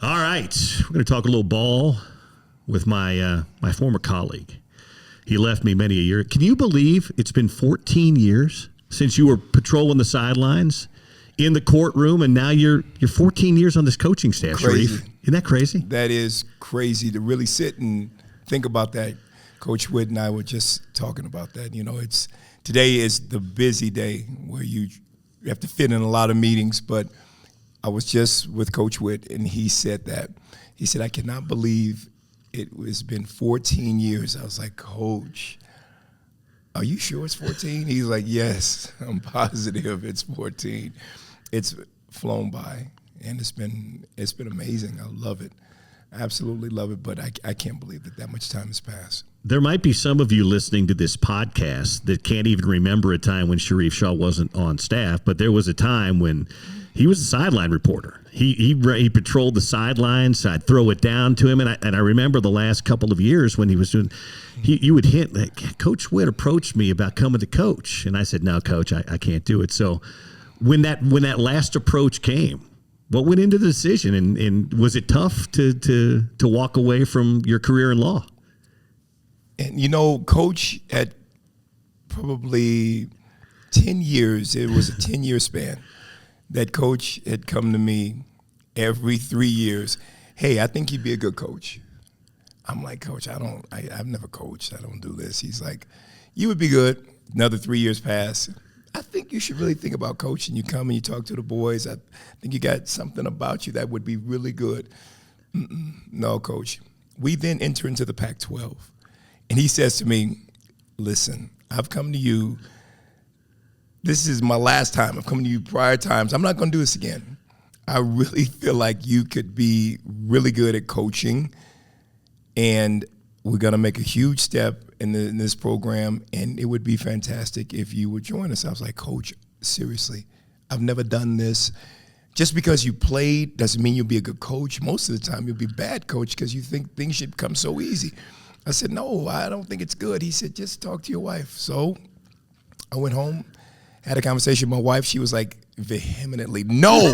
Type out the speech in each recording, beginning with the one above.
All right, we're going to talk a little ball with my former colleague. He left me many a year. Can you believe it's been 14 years since you were patrolling the sidelines in the courtroom, and now you're 14 years on this coaching staff, Crazy. Sharrieff? Isn't that crazy? That is crazy to really sit and think about that. Coach Witt and I were just talking about that. You know, today is the busy day where you have to fit in a lot of meetings, but I was just with Coach Witt, and he said that. He said, I cannot believe it has been 14 years. I was like, Coach, are you sure it's 14? He's like, yes, I'm positive it's 14. It's flown by, and it's been amazing. I love it. I absolutely love it, but I can't believe that much time has passed. There might be some of you listening to this podcast that can't even remember a time when Sharrieff Shah wasn't on staff, but there was a time when he was a sideline reporter. He patrolled the sidelines. I'd throw it down to him, and I remember the last couple of years when he was doing. You would hint that Coach Witt approached me about coming to coach, and I said, "No, Coach, I can't do it." So when that last approach came, what went into the decision, and was it tough to walk away from your career in law? And you know, Coach had probably 10 years. It was a 10-year span. That Coach had come to me every 3 years. Hey, I think you'd be a good coach. I'm like, Coach, I've never coached. I don't do this. He's like, you would be good. Another 3 years pass. I think you should really think about coaching. You come and you talk to the boys. I think you got something about you that would be really good. No, Coach. We then enter into the Pac-12. And he says to me, listen, I've come to you. This is my last time. I've come to you prior times. I'm not going to do this again. I really feel like you could be really good at coaching, and we're going to make a huge step in this program, and it would be fantastic if you would join us. I was like, Coach, seriously, I've never done this. Just because you played doesn't mean you'll be a good coach. Most of the time you'll be a bad coach because you think things should come so easy. I said, no, I don't think it's good. He said, just talk to your wife. So I went home. Had a conversation with my wife. She was like vehemently, no,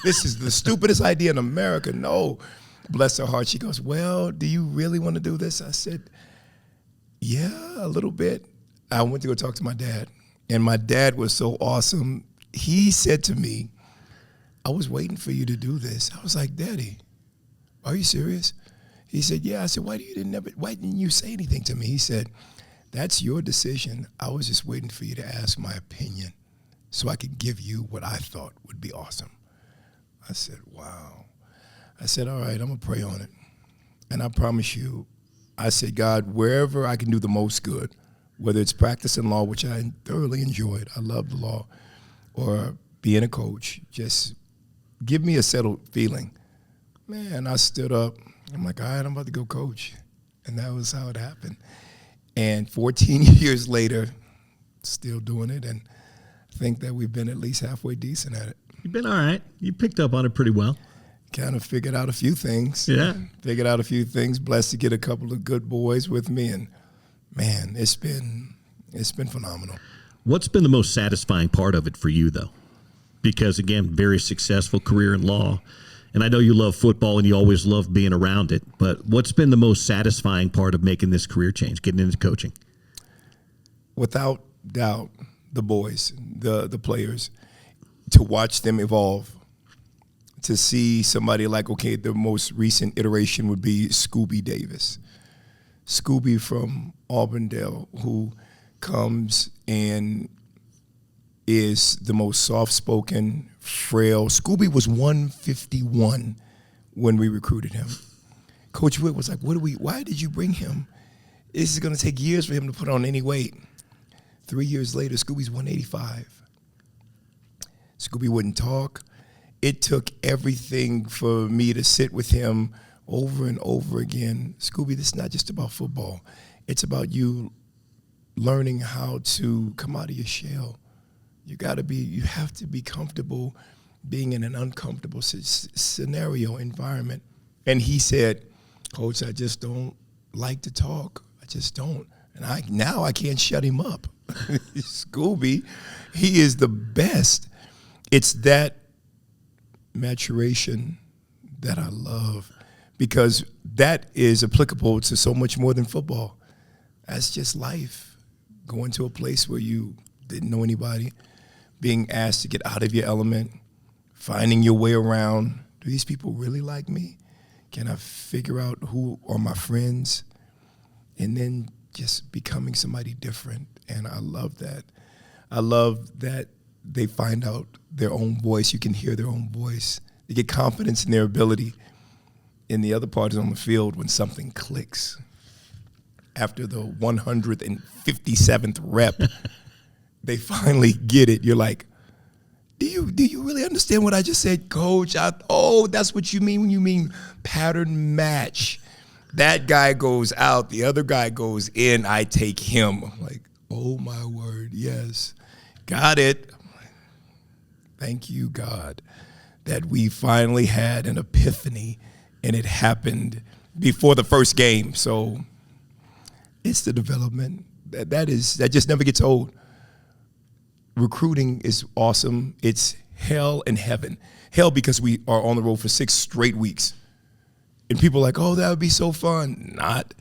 this is the stupidest idea in America. No. Bless her heart. She goes, well, do you really want to do this? I said, yeah, a little bit. I went to go talk to my dad, and my dad was so awesome. He said to me, I was waiting for you to do this. I was like, Daddy, are you serious? He said, yeah. I said, why didn't you say anything to me? He said, that's your decision. I was just waiting for you to ask my opinion so I could give you what I thought would be awesome. I said, wow. I said, all right, I'm going to pray on it. And I promise you, I said, God, wherever I can do the most good, whether it's practicing law, which I thoroughly enjoyed, I love the law, or being a coach, just give me a settled feeling. Man, I stood up. I'm like, all right, I'm about to go coach. And that was how it happened. And 14 years later, still doing it, and think that we've been at least halfway decent at it. You've been all right. You picked up on it pretty well. Kind of figured out a few things. Yeah. Figured out a few things. Blessed to get a couple of good boys with me, and man, it's been phenomenal. What's been the most satisfying part of it for you, though? Because, again, very successful career in law. And I know you love football and you always love being around it, but what's been the most satisfying part of making this career change, getting into coaching? Without doubt, the boys, the players, to watch them evolve, to see somebody like, okay, the most recent iteration would be Scooby Davis. Scooby from Auburndale, who comes and is the most soft-spoken, frail. Scooby was 151 when we recruited him. Coach Witt was like, why did you bring him? This is going to take years for him to put on any weight. 3 years later, Scooby's 185. Scooby wouldn't talk. It took everything for me to sit with him over and over again. Scooby, this is not just about football. It's about you learning how to come out of your shell. You have to be comfortable being in an uncomfortable scenario, environment. And he said, Coach, I just don't like to talk. I just don't. And I can't shut him up. Scooby, he is the best. It's that maturation, that I love, because that is applicable to so much more than football. That's just life. Going to a place where you didn't know anybody, being asked to get out of your element, finding your way around. Do these people really like me? Can I figure out who are my friends? And then just becoming somebody different. And I love that. I love that they find out their own voice. You can hear their own voice. They get confidence in their ability. And the other part is on the field when something clicks. After the 157th rep, they finally get it. You're like, do you really understand what I just said, Coach? That's what you mean when you mean pattern match. That guy goes out, the other guy goes in, I take him. I'm like, oh my word, yes. Got it. Thank you, God, that we finally had an epiphany, and it happened before the first game. So it's the development. That just never gets old. Recruiting is awesome. It's hell and heaven. Hell because we are on the road for 6 straight weeks. And people are like, oh, that would be so fun. Not.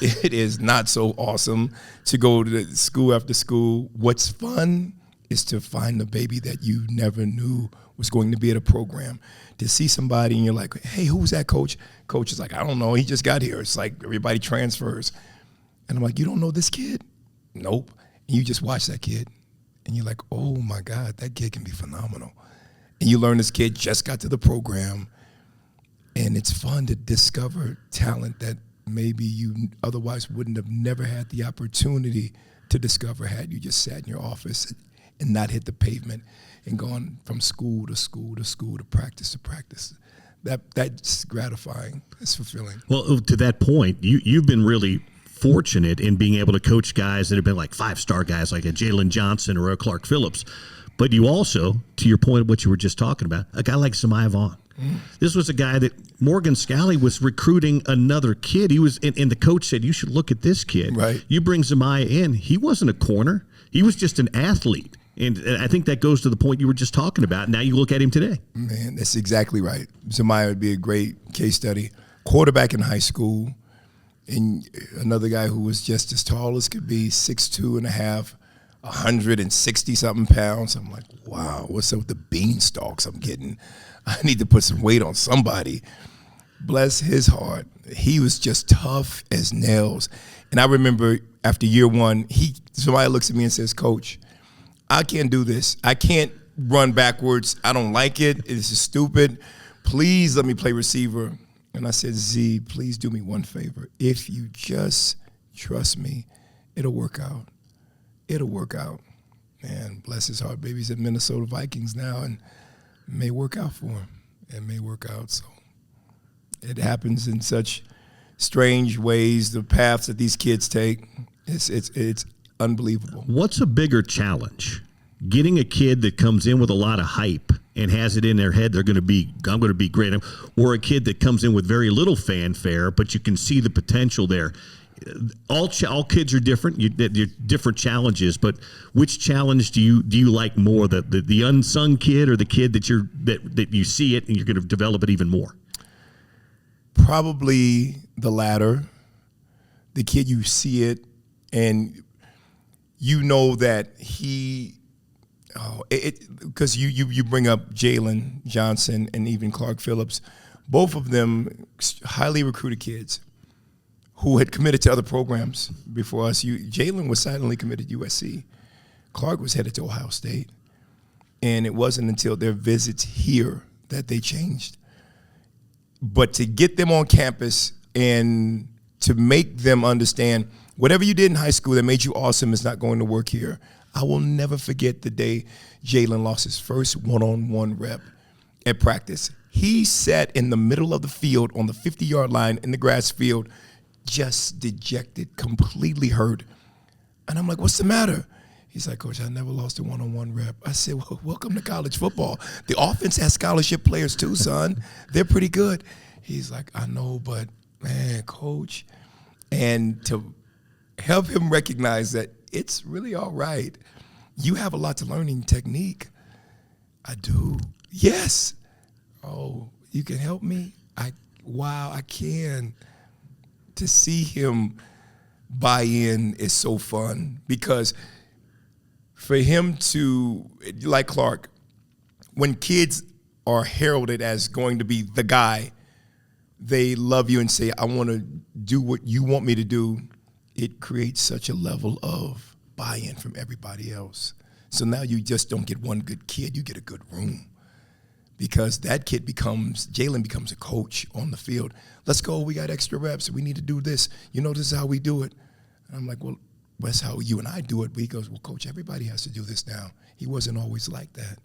It is not so awesome to go to school after school. What's fun is to find the baby that you never knew was going to be at a program. To see somebody and you're like, hey, who's that, Coach? Coach is like, I don't know. He just got here. It's like everybody transfers. And I'm like, you don't know this kid? Nope. And you just watch that kid. And you're like, oh, my God, that kid can be phenomenal. And you learn this kid just got to the program. And it's fun to discover talent that maybe you otherwise wouldn't have never had the opportunity to discover had you just sat in your office and not hit the pavement and gone from school to school to school to practice to practice. That's gratifying. It's fulfilling. Well, to that point, you've been really fortunate in being able to coach guys that have been like 5-star guys like a Jaylen Johnson or a Clark Phillips. But you also, to your point of what you were just talking about, a guy like Zamia Vaughn. This was a guy that Morgan Scalley was recruiting another kid. He was, and the coach said, you should look at this kid. Right. You bring Zamia in. He wasn't a corner. He was just an athlete. And I think that goes to the point you were just talking about. Now you look at him today. Man, that's exactly right. Zamia would be a great case study. Quarterback in high school, and another guy who was just as tall as could be, 6'2 and a half, 160-something pounds. I'm like, wow, what's up with the beanstalks I'm getting? I need to put some weight on somebody. Bless his heart. He was just tough as nails. And I remember after year one, somebody looks at me and says, Coach, I can't do this. I can't run backwards. I don't like it. This is stupid. Please let me play receiver. And I said, Z, please do me one favor. If you just trust me, it'll work out. It'll work out. Man, bless his heart. Baby's at Minnesota Vikings now, and it may work out for him. It may work out. So it happens in such strange ways. The paths that these kids take, it's unbelievable. What's a bigger challenge? Getting a kid that comes in with a lot of hype and has it in their head I'm going to be great, or a kid that comes in with very little fanfare, but you can see the potential there. All kids are different. You're different challenges, but which challenge do you like more? The unsung kid, or the kid that you see it and you're going to develop it even more? Probably the latter. The kid, you see it and you know that because you bring up Jaylen Johnson and even Clark Phillips, both of them highly recruited kids who had committed to other programs before us. Jaylen was silently committed to USC. Clark was headed to Ohio State. And it wasn't until their visits here that they changed. But to get them on campus and to make them understand whatever you did in high school that made you awesome is not going to work here. I will never forget the day Jaylen lost his first one-on-one rep at practice. He sat in the middle of the field on the 50-yard line in the grass field, just dejected, completely hurt. And I'm like, what's the matter? He's like, Coach, I never lost a one-on-one rep. I said, well, welcome to college football. The offense has scholarship players too, son. They're pretty good. He's like, I know, but, man, Coach. And to help him recognize that it's really all right. You have a lot to learn in technique. I do. Yes. Oh, you can help me? I can. To see him buy in is so fun because for him to, like Clark, when kids are heralded as going to be the guy, they love you and say, I want to do what you want me to do. It creates such a level of buy-in from everybody else. So now you just don't get one good kid, you get a good room. Because that kid Jaylen becomes a coach on the field. Let's go, we got extra reps, we need to do this. You know, this is how we do it. And I'm like, well, that's how you and I do it. But he goes, well, Coach, everybody has to do this now. He wasn't always like that.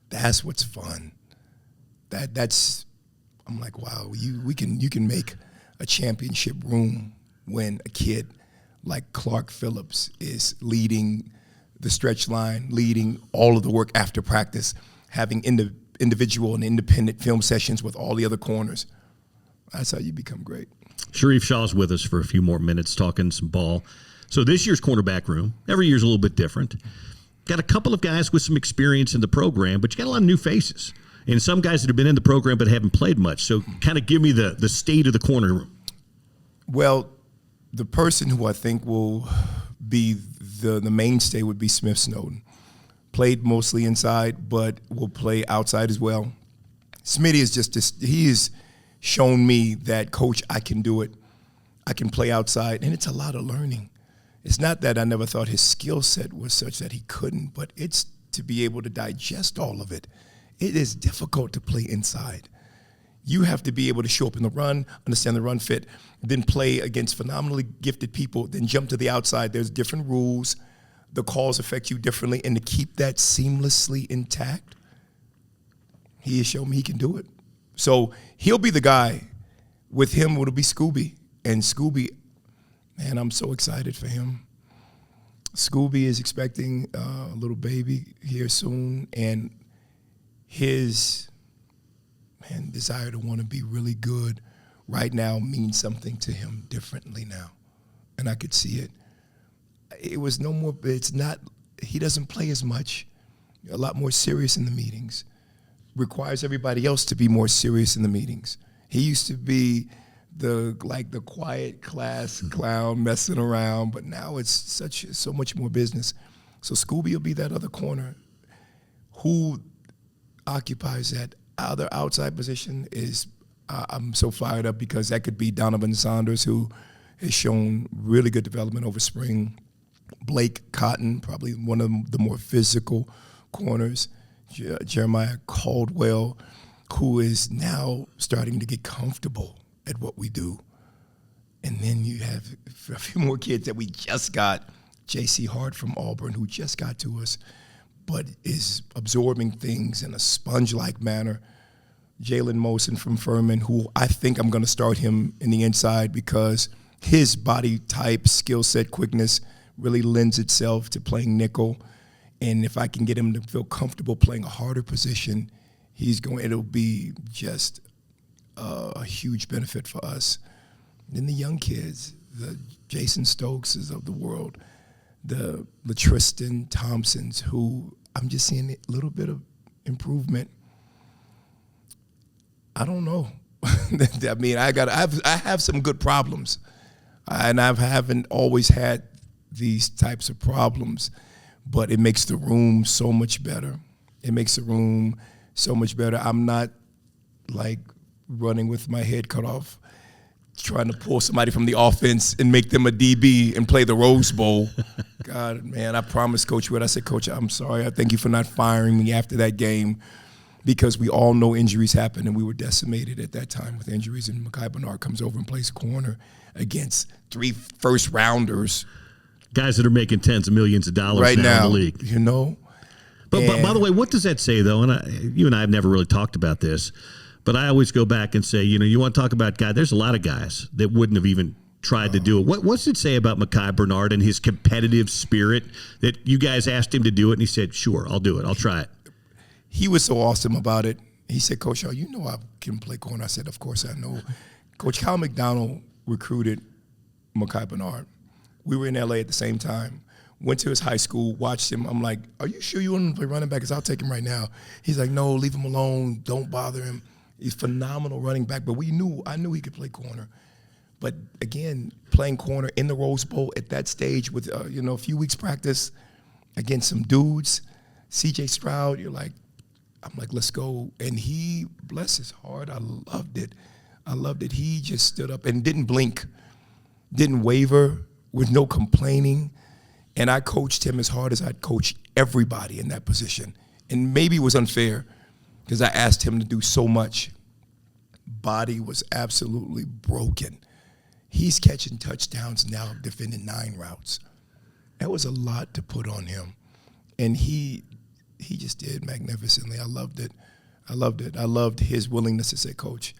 That's what's fun. I'm like, wow, you can make a championship room when a kid like Clark Phillips is leading the stretch line, leading all of the work after practice, having individual and independent film sessions with all the other corners. That's how you become great. Sharrieff Shah's with us for a few more minutes talking some ball. So this year's cornerback room, every year's a little bit different. Got a couple of guys with some experience in the program, but you got a lot of new faces. And some guys that have been in the program but haven't played much. So kind of give me the state of the corner room. Well, the person who I think will be the mainstay would be Smith Snowden. Played mostly inside, but will play outside as well. Smitty is he has shown me that, Coach, I can do it. I can play outside, and it's a lot of learning. It's not that I never thought his skill set was such that he couldn't, but it's to be able to digest all of it. It is difficult to play inside. You have to be able to show up in the run, understand the run fit, then play against phenomenally gifted people, then jump to the outside. There's different rules. The calls affect you differently, and to keep that seamlessly intact, he has shown me he can do it. So he'll be the guy. With him, it'll be Scooby. And Scooby, man, I'm so excited for him. Scooby is expecting a little baby here soon, and his desire to want to be really good right now means something to him differently now. And I could see it. It was no more, it's not, he doesn't play as much, a lot more serious in the meetings. Requires everybody else to be more serious in the meetings. He used to be the quiet class clown messing around, but now it's so much more business. So Scooby will be that other corner. Who occupies that other outside position is, I'm so fired up because that could be Donovan Saunders, who has shown really good development over spring. Blake Cotton, probably one of the more physical corners. Jeremiah Caldwell, who is now starting to get comfortable at what we do. And then you have a few more kids that we just got. J.C. Hart from Auburn, who just got to us, but is absorbing things in a sponge-like manner. Jalen Mosen from Furman, who I think I'm going to start him in the inside because his body type, skill set, quickness really lends itself to playing nickel. And if I can get him to feel comfortable playing a harder position, it'll be just a huge benefit for us. Then the young kids, the Jason Stokeses of the world, the Tristan Thompsons, who I'm just seeing a little bit of improvement. I don't know. I mean, I have some good problems, and I haven't always had these types of problems, but it makes the room so much better. It makes the room so much better. I'm not like running with my head cut off, trying to pull somebody from the offense and make them a DB and play the Rose Bowl. God, man, I promised Coach Witt. I said, Coach, I'm sorry. I thank you for not firing me after that game, because we all know injuries happen, and we were decimated at that time with injuries. And Mai Bernard comes over and plays corner against 3 first-rounders. Guys that are making tens of millions of dollars right now in the league. You know? But by the way, what does that say, though? And you and I have never really talked about this, but I always go back and say, you want to talk about guys, there's a lot of guys that wouldn't have even tried to do it. What's it say about Mai Bernard and his competitive spirit that you guys asked him to do it, and he said, sure, I'll do it. I'll try it. He was so awesome about it. He said, Coach, you know I can play corner. I said, of course I know. Coach Kyle McDonald recruited Mai Bernard. We were in L.A. at the same time. Went to his high school, watched him. I'm like, are you sure you want to play running back? Because I'll take him right now. He's like, no, leave him alone. Don't bother him. He's a phenomenal running back, but I knew he could play corner. But again, playing corner in the Rose Bowl at that stage with a few weeks practice against some dudes, C.J. Stroud, I'm like, let's go. And he, bless his heart, I loved it. He just stood up and didn't blink, didn't waver, with no complaining. And I coached him as hard as I'd coach everybody in that position. And maybe it was unfair because I asked him to do so much. Body was absolutely broken. He's catching touchdowns now, defending 9 routes. That was a lot to put on him. And he just did magnificently. I loved it. I loved his willingness to say, Coach,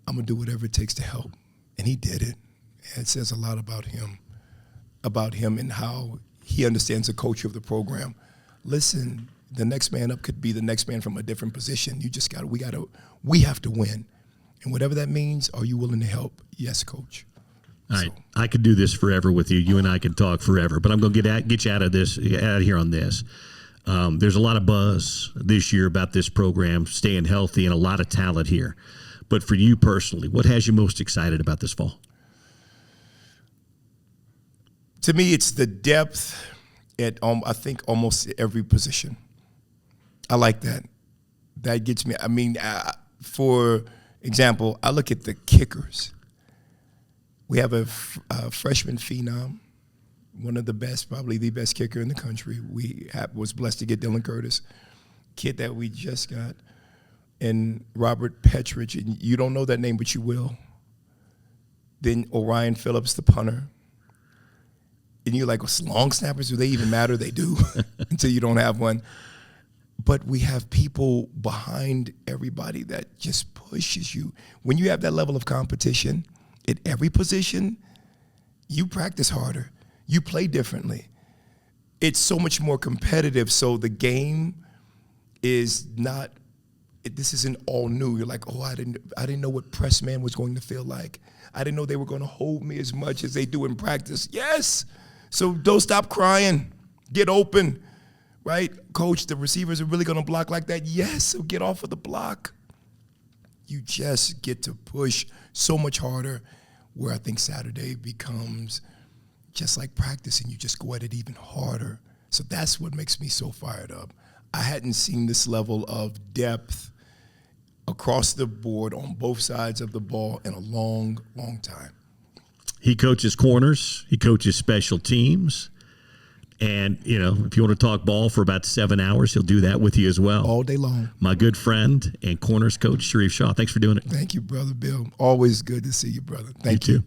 I'm going to do whatever it takes to help. And he did it. And it says a lot about him and how he understands the culture of the program. Listen, the next man up could be the next man from a different position. We have to win. And whatever that means, are you willing to help? Yes, Coach. All right, I could do this forever with you. You and I could talk forever, but I'm going to get you out of here on this. There's a lot of buzz this year about this program staying healthy and a lot of talent here. But for you personally, what has you most excited about this fall? To me, it's the depth at I think almost every position. I like that. That gets me. I mean, for example, I look at the kickers. We have a freshman phenom, one of the best, probably the best kicker in the country. Was blessed to get Dylan Curtis, kid that we just got, and Robert Petridge. And you don't know that name, but you will. Then Orion Phillips, the punter. And you're like, long snappers, do they even matter? They do until you don't have one. But we have people behind everybody that just pushes you. When you have that level of competition at every position, you practice harder. You play differently. It's so much more competitive. So the game is not, this isn't all new. You're like, I didn't know what press man was going to feel like. I didn't know they were going to hold me as much as they do in practice. Yes. So don't stop crying. Get open, right? Coach, the receivers are really going to block like that? Yes, so get off of the block. You just get to push so much harder, where I think Saturday becomes just like practice, and you just go at it even harder. So that's what makes me so fired up. I hadn't seen this level of depth across the board on both sides of the ball in a long, long time. He coaches corners. He coaches special teams. And, if you want to talk ball for about 7 hours, he'll do that with you as well. All day long. My good friend and corners coach, Sharrieff Shah. Thanks for doing it. Thank you, Brother Bill. Always good to see you, brother. Thank you. You too.